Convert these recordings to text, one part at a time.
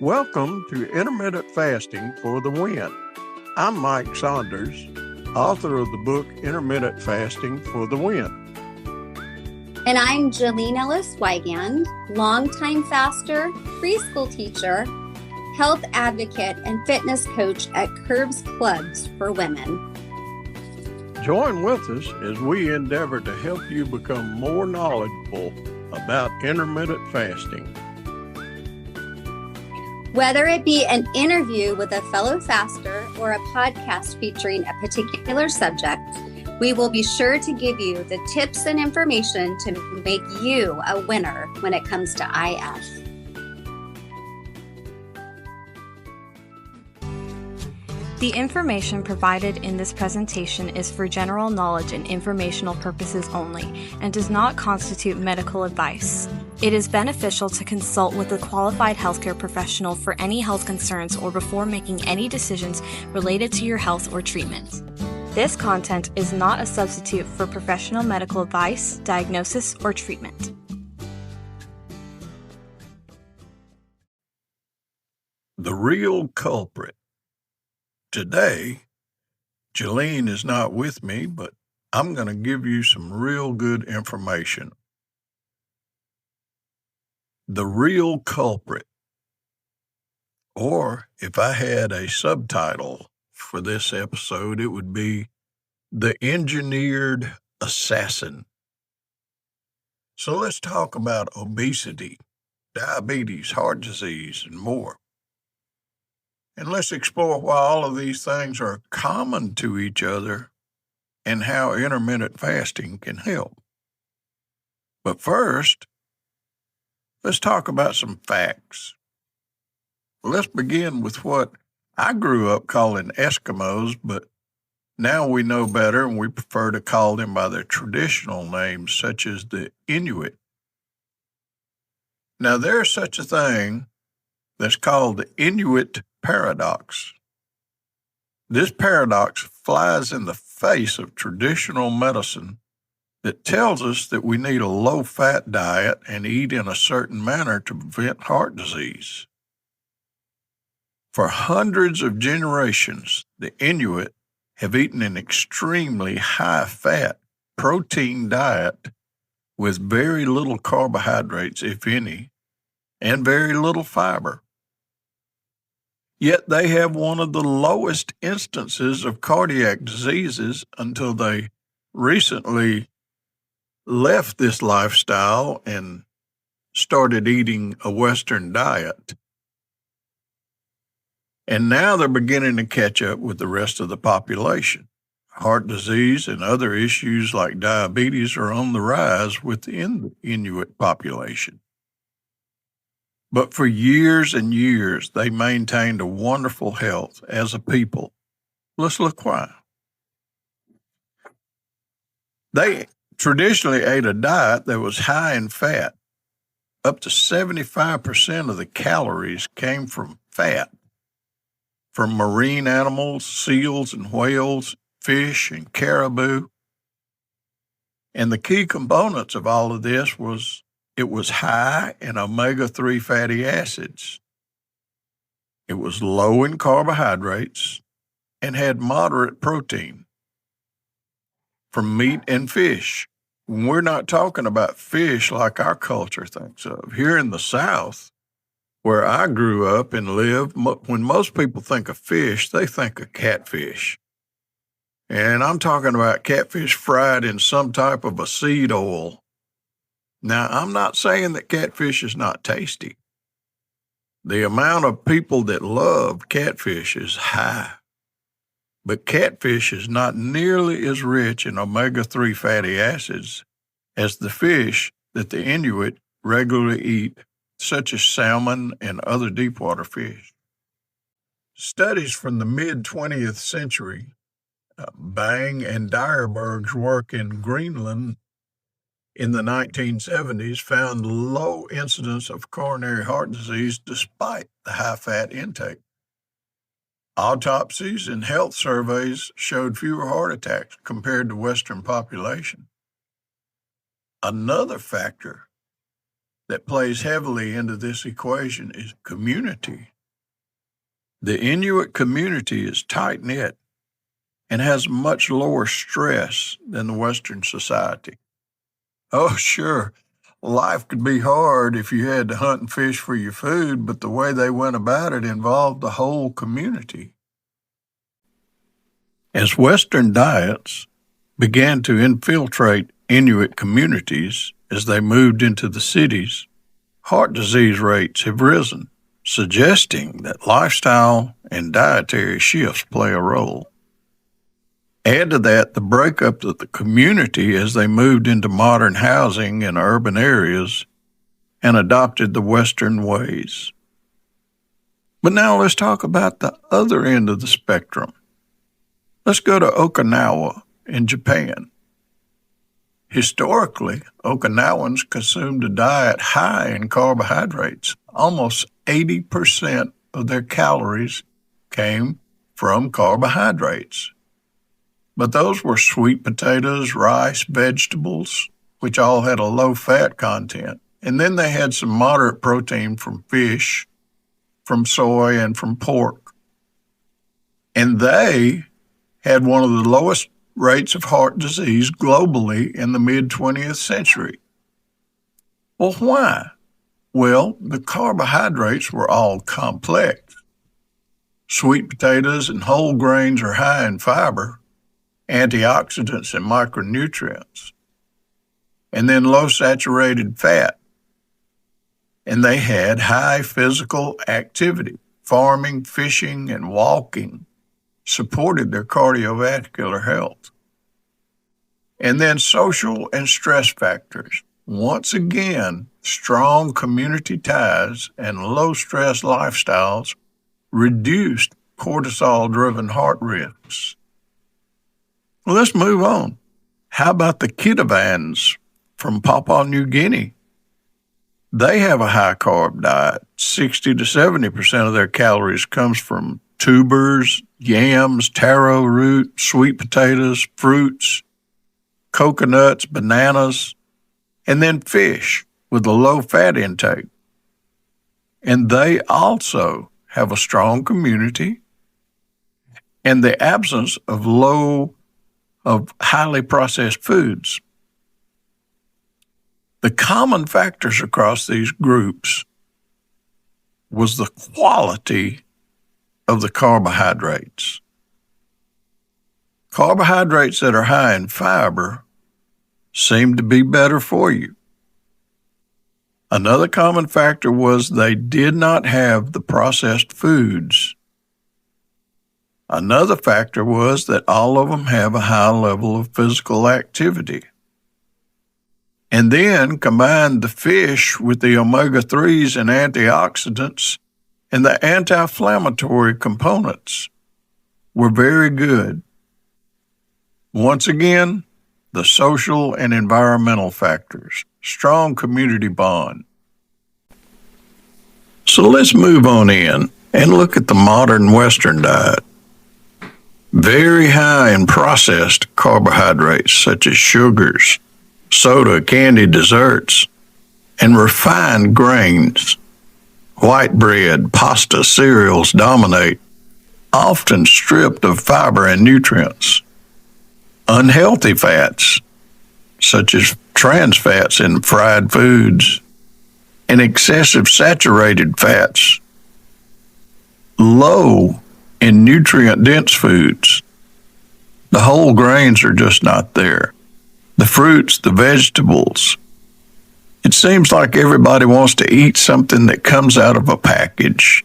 Welcome to Intermittent Fasting for the Win. I'm Mike Saunders, author of the book Intermittent Fasting for the Win. And I'm Jolene Ellis Wygand, longtime faster, preschool teacher, health advocate, and fitness coach at Curbs Clubs for Women. Join with us as we endeavor to help you become more knowledgeable about intermittent fasting. Whether it be an interview with a fellow faster or a podcast featuring a particular subject, we will be sure to give you the tips and information to make you a winner when it comes to IF. The information provided in this presentation is for general knowledge and informational purposes only and does not constitute medical advice. It is beneficial to consult with a qualified healthcare professional for any health concerns or before making any decisions related to your health or treatment. This content is not a substitute for professional medical advice, diagnosis, or treatment. The real culprit. Today, Jolene is not with me, but I'm going to give you some real good information. The real culprit. Or if I had a subtitle for this episode, it would be The Engineered Assassin. So let's talk about obesity, diabetes, heart disease, and more. And let's explore why all of these things are common to each other and how intermittent fasting can help. But first, let's talk about some facts. Let's begin with what I grew up calling Eskimos, but now we know better and we prefer to call them by their traditional names, such as the Inuit. Now, there's such a thing that's called the Inuit paradox. This paradox flies in the face of traditional medicine that tells us that we need a low-fat diet and eat in a certain manner to prevent heart disease. For hundreds of generations, the Inuit have eaten an extremely high-fat, protein diet with very little carbohydrates, if any, and very little fiber. Yet they have one of the lowest instances of cardiac diseases until they recently left this lifestyle and started eating a Western diet. And now they're beginning to catch up with the rest of the population. Heart disease and other issues like diabetes are on the rise within the Inuit population. But for years and years, they maintained a wonderful health as a people. Let's look why. They traditionally ate a diet that was high in fat. Up to 75% of the calories came from fat, from marine animals, seals and whales, fish and caribou. And the key components of all of this was it was high in omega-3 fatty acids. It was low in carbohydrates and had moderate protein from meat and fish. We're not talking about fish like our culture thinks of. Here in the South, where I grew up and lived, when most people think of fish, they think of catfish. And I'm talking about catfish fried in some type of a seed oil. Now, I'm not saying that catfish is not tasty. The amount of people that love catfish is high. But catfish is not nearly as rich in omega-3 fatty acids as the fish that the Inuit regularly eat, such as salmon and other deepwater fish. Studies from the mid-20th century, Bang and Dyerberg's work in Greenland in the 1970s found low incidence of coronary heart disease despite the high-fat intake. Autopsies and health surveys showed fewer heart attacks compared to Western population. Another factor that plays heavily into this equation is community. The Inuit community is tight-knit and has much lower stress than the Western society. Oh, sure, life could be hard if you had to hunt and fish for your food, but the way they went about it involved the whole community. As Western diets began to infiltrate Inuit communities as they moved into the cities, heart disease rates have risen, suggesting that lifestyle and dietary shifts play a role. Add to that the breakup of the community as they moved into modern housing in urban areas and adopted the Western ways. But now let's talk about the other end of the spectrum. Let's go to Okinawa in Japan. Historically, Okinawans consumed a diet high in carbohydrates. Almost 80% of their calories came from carbohydrates. But those were sweet potatoes, rice, vegetables, which all had a low fat content. And then they had some moderate protein from fish, from soy, and from pork. And they had one of the lowest rates of heart disease globally in the mid-20th century. Well, why? Well, the carbohydrates were all complex. Sweet potatoes and whole grains are high in fiber, antioxidants, and micronutrients, and then low saturated fat. And they had high physical activity. Farming, fishing, and walking supported their cardiovascular health. And then social and stress factors. Once again, strong community ties and low-stress lifestyles reduced cortisol-driven heart risks. Well, let's move on. How about the Kitavans from Papua New Guinea? They have a high-carb diet. 60 to 70% of their calories comes from tubers, yams, taro root, sweet potatoes, fruits, coconuts, bananas, and then fish with a low fat intake. And they also have a strong community and the absence of highly processed foods. The common factors across these groups was the quality of the carbohydrates. Carbohydrates that are high in fiber seem to be better for you. Another common factor was they did not have the processed foods. Another factor was that all of them have a high level of physical activity. And then combine the fish with the omega-3s and antioxidants, and the anti-inflammatory components were very good. Once again, the social and environmental factors, strong community bond. So let's move on in and look at the modern Western diet. Very high in processed carbohydrates such as sugars, soda, candy, desserts, and refined grains. White bread, pasta, cereals dominate, often stripped of fiber and nutrients. Unhealthy fats, such as trans fats in fried foods, and excessive saturated fats. Low in nutrient-dense foods. The whole grains are just not there. The fruits, the vegetables. It seems like everybody wants to eat something that comes out of a package.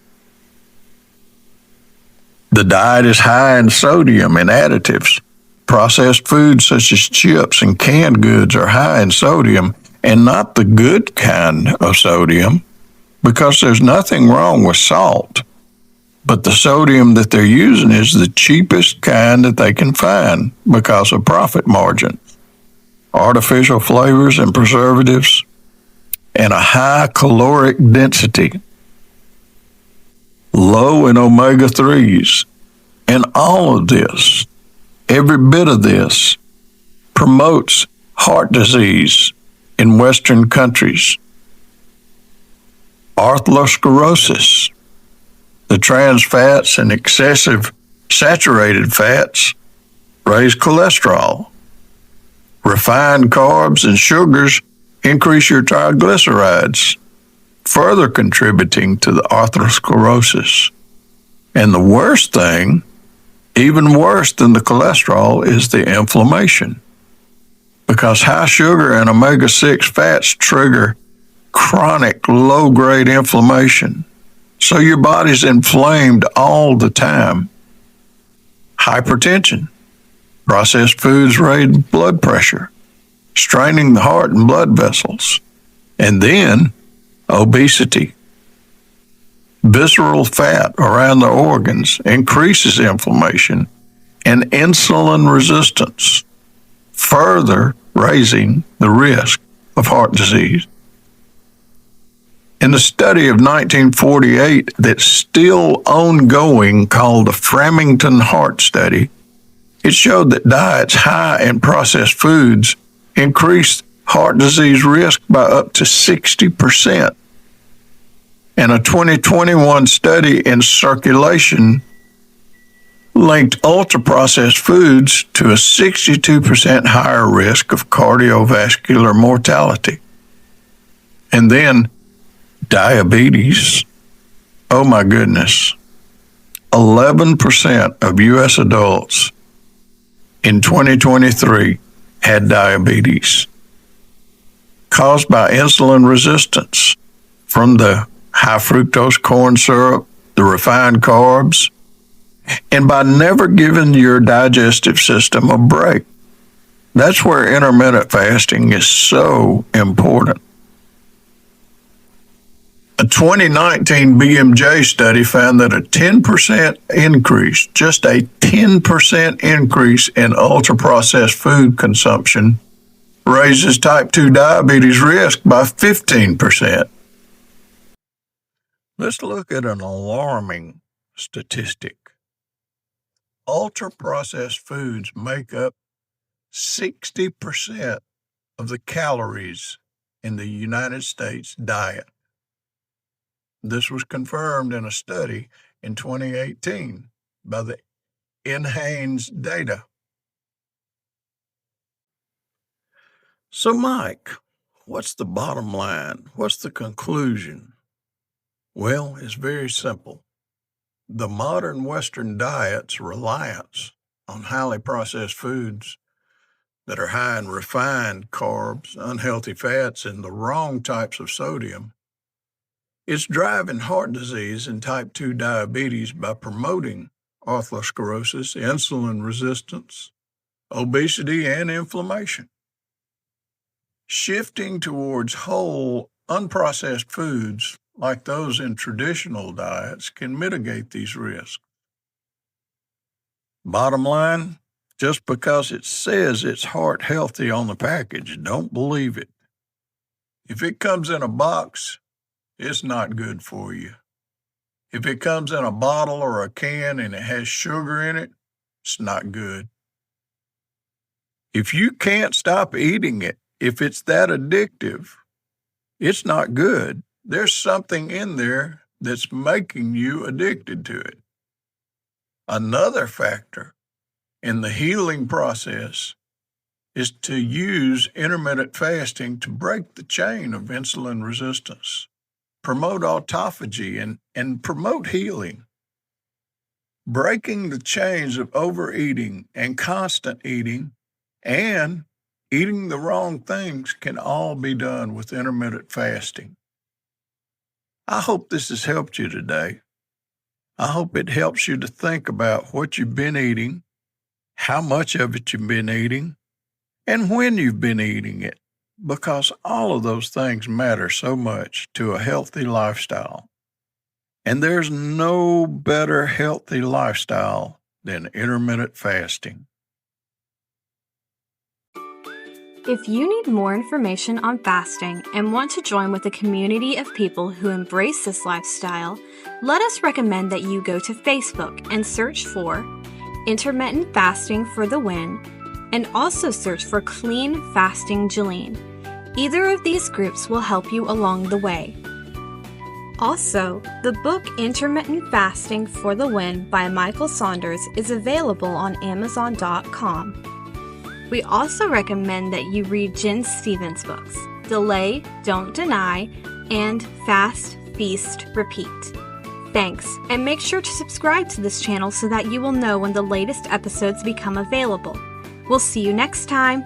The diet is high in sodium and additives. Processed foods such as chips and canned goods are high in sodium, and not the good kind of sodium, because there's nothing wrong with salt. But the sodium that they're using is the cheapest kind that they can find because of profit margin. Artificial flavors and preservatives, and a high caloric density. Low in omega-3s. And all of this, every bit of this, promotes heart disease in Western countries. atherosclerosis. The trans fats and excessive saturated fats raise cholesterol. Refined carbs and sugars increase your triglycerides, further contributing to the atherosclerosis. And the worst thing, even worse than the cholesterol, is the inflammation, because high sugar and omega-6 fats trigger chronic low-grade inflammation. So your body's inflamed all the time. Hypertension. Processed foods raise blood pressure, straining the heart and blood vessels. And then obesity. Visceral fat around the organs increases inflammation and insulin resistance, further raising the risk of heart disease. In the study of 1948 that's still ongoing, called the Framingham Heart Study, it showed that diets high in processed foods increased heart disease risk by up to 60%. And a 2021 study in Circulation linked ultra-processed foods to a 62% higher risk of cardiovascular mortality. And then diabetes. Oh my goodness. 11% of U.S. adults in 2023 had diabetes, caused by insulin resistance from the high fructose corn syrup, the refined carbs, and by never giving your digestive system a break. That's where intermittent fasting is so important. A 2019 BMJ study found that a 10% increase, just a 10% increase in ultra-processed food consumption raises type 2 diabetes risk by 15%. Let's look at an alarming statistic. Ultra-processed foods make up 60% of the calories in the United States diet. This was confirmed in a study in 2018 by the NHANES data. So, Mike, what's the bottom line? What's the conclusion? Well, it's very simple. The modern Western diet's reliance on highly processed foods that are high in refined carbs, unhealthy fats, and the wrong types of sodium, it's driving heart disease and type 2 diabetes by promoting atherosclerosis, insulin resistance, obesity, and inflammation. Shifting towards whole, unprocessed foods like those in traditional diets can mitigate these risks. Bottom line, just because it says it's heart healthy on the package, don't believe it. If it comes in a box, it's not good for you. If it comes in a bottle or a can and it has sugar in it, it's not good. If you can't stop eating it, if it's that addictive, it's not good. There's something in there that's making you addicted to it. Another factor in the healing process is to use intermittent fasting to break the chain of insulin resistance, promote autophagy, and promote healing. Breaking the chains of overeating and constant eating and eating the wrong things can all be done with intermittent fasting. I hope this has helped you today. I hope it helps you to think about what you've been eating, how much of it you've been eating, and when you've been eating it, because all of those things matter so much to a healthy lifestyle. And there's no better healthy lifestyle than intermittent fasting. If you need more information on fasting and want to join with a community of people who embrace this lifestyle, let us recommend that you go to Facebook and search for Intermittent Fasting for the Win, and also search for Clean Fasting Jolene. Either of these groups will help you along the way. Also, the book Intermittent Fasting for the Win by Michael Saunders is available on Amazon.com. We also recommend that you read Jen Stevens' books, Delay, Don't Deny, and Fast, Feast, Repeat. Thanks, and make sure to subscribe to this channel so that you will know when the latest episodes become available. We'll see you next time.